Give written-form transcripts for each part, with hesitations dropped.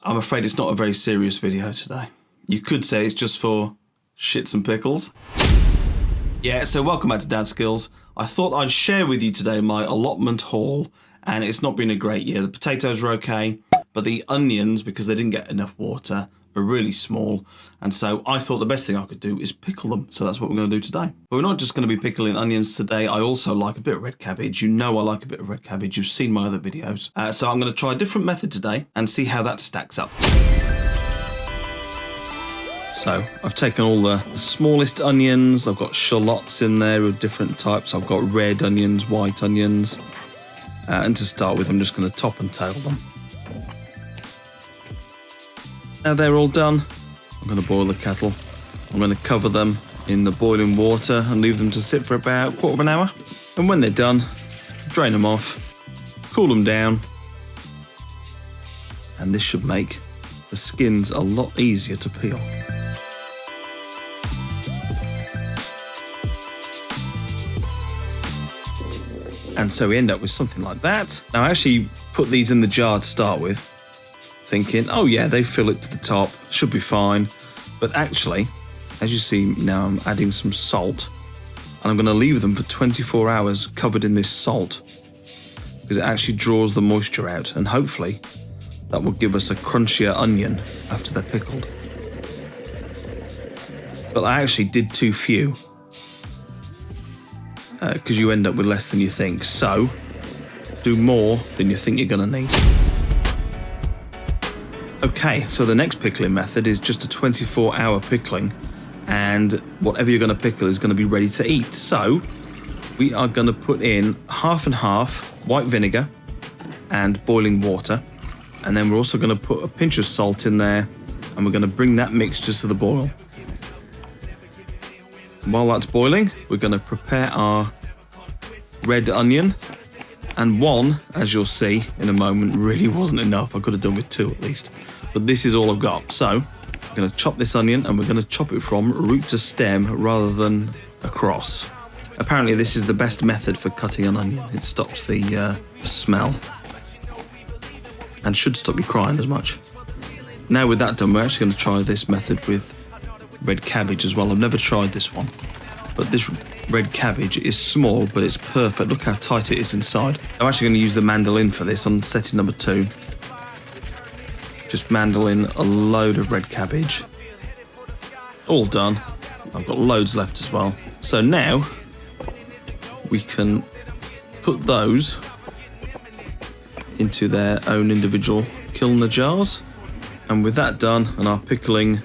I'm afraid it's not a very serious video today. You could say it's just for shits and pickles. Yeah, so welcome back to Dadskillz. I thought I'd share with you today my allotment haul, and it's not been a great year. The potatoes are okay, but the onions, because they didn't get enough water, are really small, and so I thought the best thing I could do is pickle them, so that's what we're going to do today. But we're not just going to be pickling onions today. I also like a bit of red cabbage. You know I like a bit of red cabbage. You've seen my other videos. So I'm going to try a different method today and see how that stacks up. So I've taken all the smallest onions. I've got shallots in there of different types. I've got red onions, white onions, and to start with I'm just going to top and tail them. Now they're all done, I'm going to boil the kettle. I'm going to cover them in the boiling water and leave them to sit for about a quarter of an hour. And when they're done, drain them off, cool them down, and this should make the skins a lot easier to peel. And so we end up with something like that. Now I actually put these in the jar to start with, thinking, oh yeah, they fill it to the top, should be fine. But actually, as you see now, I'm adding some salt, and I'm going to leave them for 24 hours covered in this salt, because it actually draws the moisture out, and hopefully that will give us a crunchier onion after they're pickled. But I actually did too few, because you end up with less than you think. So do more than you think you're going to need. Okay, so the next pickling method is just a 24-hour pickling, and whatever you're going to pickle is going to be ready to eat. So we are going to put in half and half white vinegar and boiling water, and then we're also going to put a pinch of salt in there, and we're going to bring that mixture to the boil. While that's boiling, we're going to prepare our red onion, and one, as you'll see in a moment, really wasn't enough. I could have done with two at least, but this is all I've got. So I'm going to chop this onion, and we're going to chop it from root to stem rather than across. Apparently this is the best method for cutting an onion. It stops the smell and should stop you crying as much. Now with that done, we're actually going to try this method with red cabbage as well. I've never tried this one, but this red cabbage is small, but it's perfect. Look how tight it is inside. I'm actually going to use the mandolin for this on setting number 2. Just mandolin a load of red cabbage. All done. I've got loads left as well. So now we can put those into their own individual Kilner jars. And with that done, and our pickling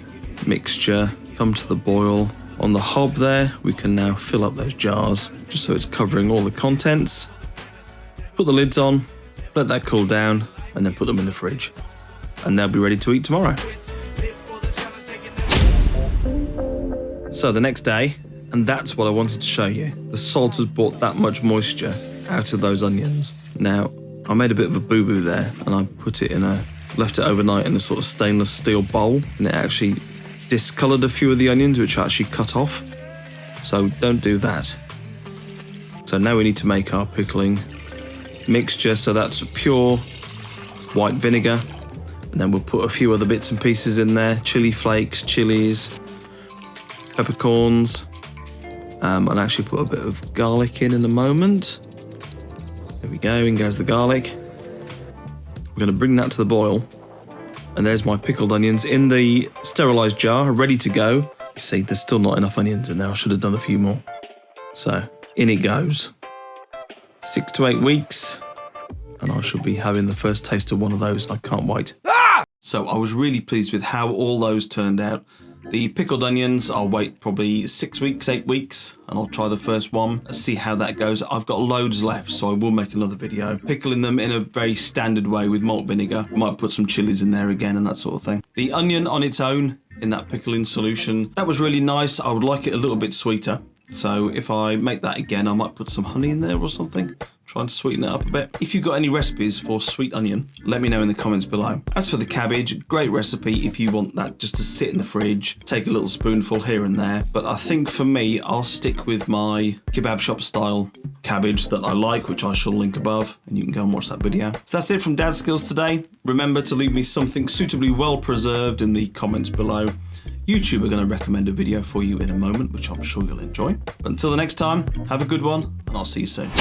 mixture come to the boil on the hob there, we can now fill up those jars just so it's covering all the contents. Put the lids on, let that cool down, and then put them in the fridge, and they'll be ready to eat tomorrow. So the next day, and that's what I wanted to show you, the salt has brought that much moisture out of those onions. Now I made a bit of a boo-boo there, and I put it left it overnight in a sort of stainless steel bowl, and it actually discoloured a few of the onions, which I actually cut off. So don't do that. So now we need to make our pickling mixture. So that's pure white vinegar, and then we'll put a few other bits and pieces in there: chili flakes, chilies, peppercorns, and actually put a bit of garlic in a moment. There we go, in goes the garlic. We're going to bring that to the boil. And there's my pickled onions in the sterilised jar, ready to go. You see, there's still not enough onions in there. I should have done a few more. So, in it goes. 6 to 8 weeks, and I shall be having the first taste of one of those. I can't wait. So, I was really pleased with how all those turned out. The pickled onions, I'll wait probably 6 weeks, 8 weeks, and I'll try the first one, see how that goes. I've got loads left, so I will make another video. Pickling them in a very standard way with malt vinegar. Might put some chilies in there again and that sort of thing. The onion on its own in that pickling solution, that was really nice. I would like it a little bit sweeter. So if I make that again, I might put some honey in there or something. Try and sweeten it up a bit. If you've got any recipes for sweet onion, let me know in the comments below. As for the cabbage, great recipe if you want that just to sit in the fridge, take a little spoonful here and there. But I think for me, I'll stick with my kebab shop style cabbage that I like, which I shall link above, and you can go and watch that video. So that's it from Dadskillz today. Remember to leave me something suitably well preserved in the comments below. YouTube are going to recommend a video for you in a moment, which I'm sure you'll enjoy. But until the next time, have a good one, and I'll see you soon.